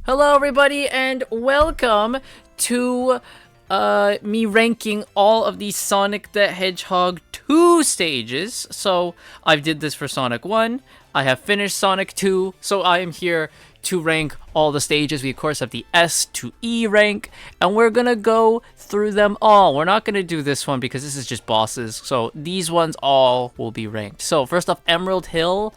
Hello, everybody, and welcome to me ranking all of the Sonic the Hedgehog 2 stages. So, I did this for Sonic 1, I have finished Sonic 2, so I am here to rank all the stages. We, of course, have the S to E rank, and we're gonna go through them all. We're not gonna do this one because this is just bosses, so these ones all will be ranked. So, first off, Emerald Hill.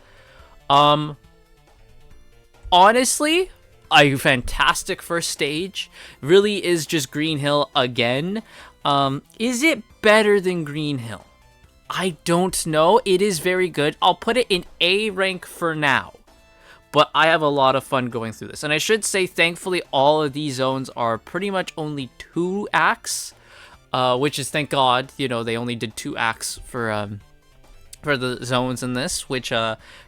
Honestly, a fantastic first stage. Really is just Green Hill again. Is it better than Green Hill? I don't know. It is very good. I'll put it in A rank for now. But I have a lot of fun going through this. And I should say, thankfully, all of these zones are pretty much only 2 acts. Which is, thank God, you know, they only did 2 acts for the zones in this, which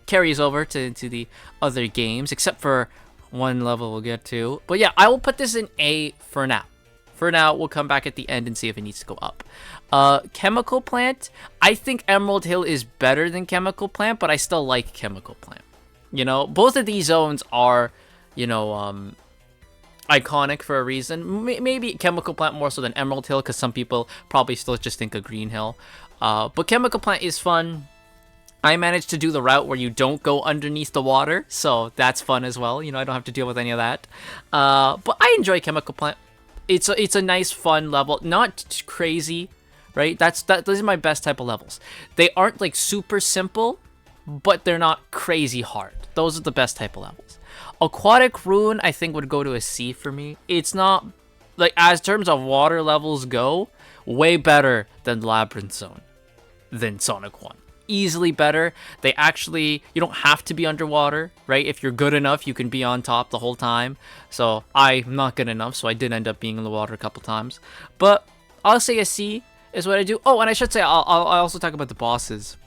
carries over to the other games, except for one level we'll get to. But yeah, I will put this in A for now. For now, we'll come back at the end and see if it needs to go up. Chemical Plant. I think Emerald Hill is better than Chemical Plant, but I still like Chemical Plant. You know, both of these zones are, you know, iconic for a reason. Maybe Chemical Plant more so than Emerald Hill, because some people probably still just think of Green Hill. But Chemical Plant is fun. I managed to do the route where you don't go underneath the water, so that's fun as well. You know, I don't have to deal with any of that. But I enjoy Chemical Plant. It's a nice, fun level. Not crazy, right? Those are my best type of levels. They aren't like super simple, but they're not crazy hard. Those are the best type of levels. Aquatic Ruin, I think, would go to a C for me. It's not, like, as terms of water levels go, way better than Labyrinth Zone, than Sonic 1. Easily better. They actually, you don't have to be underwater, right? If you're good enough, you can be on top the whole time. So I'm not good enough, so I did end up being in the water a couple times. But I'll say a C is what I do. Oh, and I should say, I'll also talk about the bosses.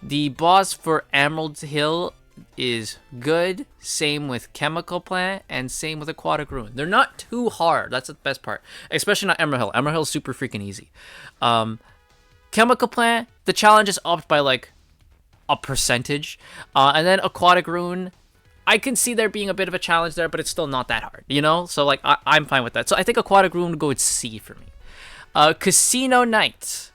The boss for Emerald Hill is good. Same with Chemical Plant, and same with Aquatic Ruin. They're not too hard. That's the best part. Especially not Emerald Hill. Emerald Hill is super freaking easy. Chemical Plant, the challenge is upped by like a percentage. And then Aquatic Ruin, I can see there being a bit of a challenge there, but it's still not that hard, you know? So like I'm fine with that. So I think Aquatic Ruin would go with C for me. Casino Night.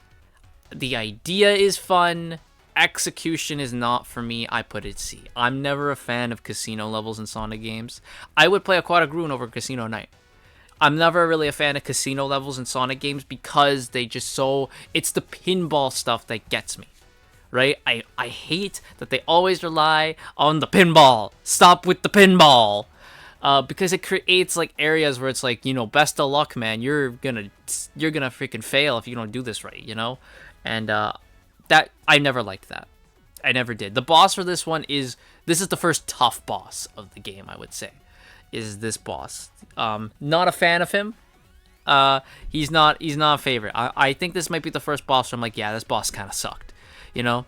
The idea is fun. Execution is not for me. I put it C. I'm never a fan of casino levels in Sonic games. I would play Aquatic Ruin over Casino Night. I'm never really a fan of casino levels in Sonic games because they just so... It's the pinball stuff that gets me, right? I hate that they always rely on the pinball. Stop with the pinball. Because it creates like areas where it's like, you know, best of luck, man. You're gonna freaking fail if you don't do this right, you know? And that I never liked that. I never did. The boss for this one is... This is the first tough boss of the game, I would say. Is this boss. Not a fan of him. He's not a favorite. I think this might be the first boss where I'm like, yeah, this boss kind of sucked, you know?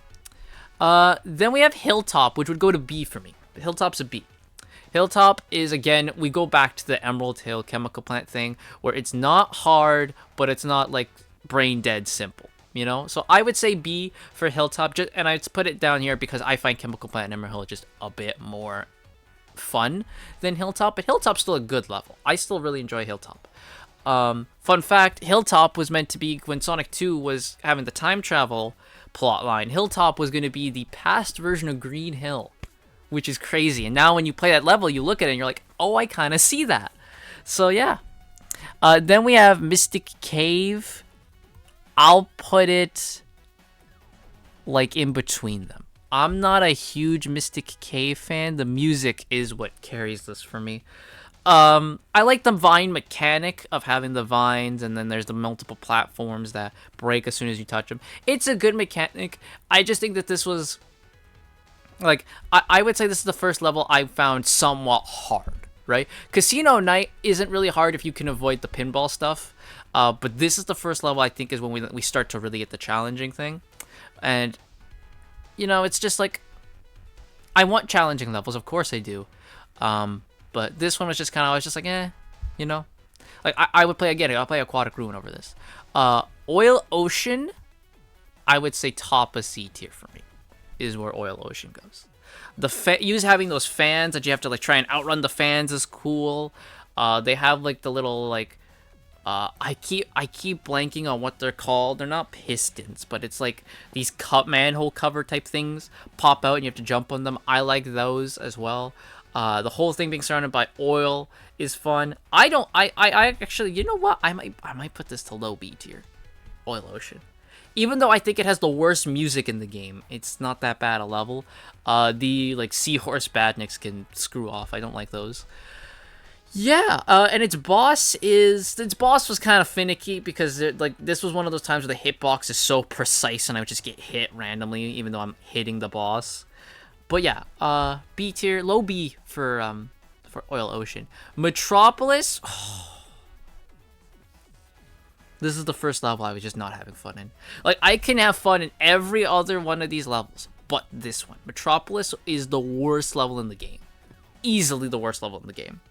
Then we have Hilltop, which would go to B for me. Hilltop's a B. Hilltop is, again, we go back to the Emerald Hill Chemical Plant thing, where it's not hard, but it's not, like, brain dead simple, you know? So I would say B for Hilltop, and I'd put it down here because I find Chemical Plant and Emerald Hill just a bit more fun than Hilltop, but Hilltop's still a good level. I still really enjoy Hilltop. Fun fact, Hilltop was meant to be, when Sonic 2 was having the time travel plotline, Hilltop was going to be the past version of Green Hill, which is crazy. And now when you play that level, you look at it and you're like, oh, I kind of see that. So yeah. Then we have Mystic Cave. I'll put it like in between them. I'm not a huge Mystic Cave fan. The music is what carries this for me. I like the vine mechanic of having the vines, and then there's the multiple platforms that break as soon as you touch them. It's a good mechanic. I just think that this was... Like, I would say this is the first level I found somewhat hard, right? Casino Night isn't really hard if you can avoid the pinball stuff. But this is the first level I think is when we start to really get the challenging thing. And... You know, it's just like, I want challenging levels, of course I do. But this one was just kind of, I was just like, you know. Like, I would play, again, I'll play Aquatic Ruin over this. Oil Ocean, I would say top of C tier for me, is where Oil Ocean goes. Use having those fans that you have to like try and outrun the fans is cool. They have like the little like I keep blanking on what they're called. They're not pistons, but it's like these manhole cover type things pop out and you have to jump on them. I like those as well. The whole thing being surrounded by oil is fun. I actually, you know what? I might put this to low B tier. Oil Ocean. Even though I think it has the worst music in the game, it's not that bad a level. The like seahorse badniks can screw off. I don't like those. Yeah, and its boss was kind of finicky because like this was one of those times where the hitbox is so precise and I would just get hit randomly even though I'm hitting the boss. But yeah, B tier, low B for Oil Ocean. Metropolis. This is the first level I was just not having fun in. Like I can have fun in every other one of these levels, but this one, Metropolis, is the worst level in the game. Easily the worst level in the game.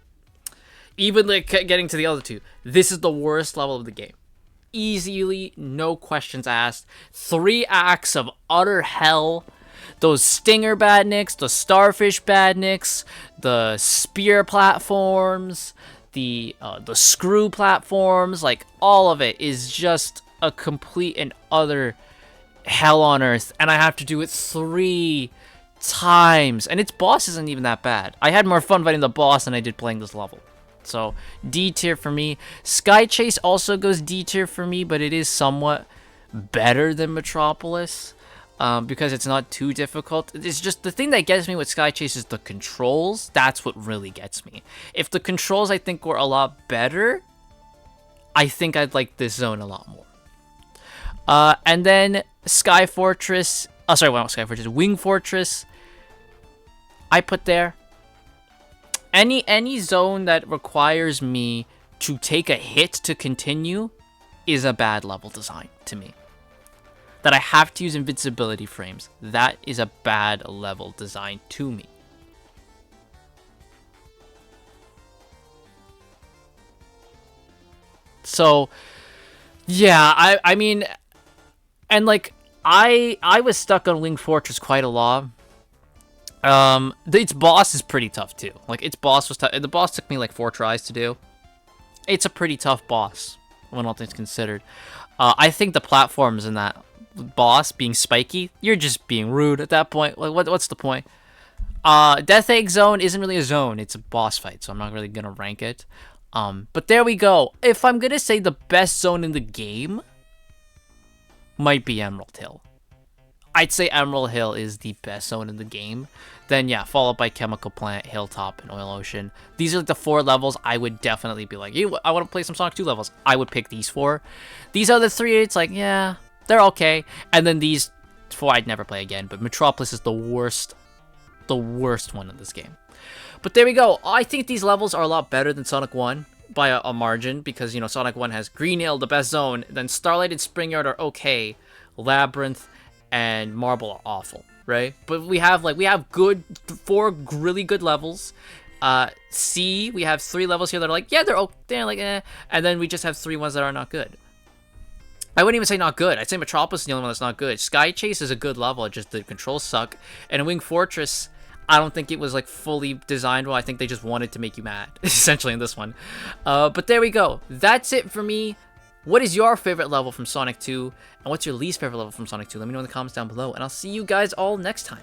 Even like getting to the other two, this is the worst level of the game. Easily, no questions asked. 3 acts of utter hell. Those stinger badniks, the starfish badniks, the spear platforms, the screw platforms, like all of it is just a complete and utter hell on earth, and I have to do it 3 times. And its boss isn't even that bad. I had more fun fighting the boss than I did playing this level. So, D tier for me. Sky Chase also goes D tier for me, but it is somewhat better than Metropolis because it's not too difficult. It's just the thing that gets me with Sky Chase is the controls. That's what really gets me. If the controls, I think, were a lot better, I think I'd like this zone a lot more. And then Sky Fortress. Oh, sorry, well, not Sky Fortress. Wing Fortress. I put there. Any zone that requires me to take a hit to continue is a bad level design to me. That I have to use invincibility frames. That is a bad level design to me. So, yeah, I mean, and like, I was stuck on Wing Fortress quite a lot. Its boss is pretty tough too. Like its boss was tough. The boss took me like 4 tries to do. It's a pretty tough boss when all things considered. I think the platforms in that boss being spiky, you're just being rude at that point. Like what's the point? Death Egg Zone isn't really a zone. It's a boss fight, so I'm not really gonna rank it. But there we go. If I'm gonna say the best zone in the game, might be Emerald Hill. I'd say Emerald Hill is the best zone in the game. Then, yeah, followed by Chemical Plant, Hilltop, and Oil Ocean. These are like the 4 levels I would definitely be like, I want to play some Sonic 2 levels. I would pick these 4. These other 3, it's like, yeah, they're okay. And then these 4 I'd never play again. But Metropolis is the worst one in this game. But there we go. I think these levels are a lot better than Sonic 1 by a margin. Because, you know, Sonic 1 has Green Hill, the best zone. Then Starlight and Spring Yard are okay. Labyrinth and Marble are awful, right? But we have good 4 really good levels. C, we have 3 levels here that are like, yeah, they're like, eh. And then we just have 3 ones that are not good. I wouldn't even say not good. I'd say Metropolis is the only one that's not good. Sky Chase is a good level, just the controls suck. And Wing Fortress, I don't think it was like fully designed well. I think they just wanted to make you mad, essentially, in this one. But there we go. That's it for me. What is your favorite level from Sonic 2? And what's your least favorite level from Sonic 2? Let me know in the comments down below. And I'll see you guys all next time.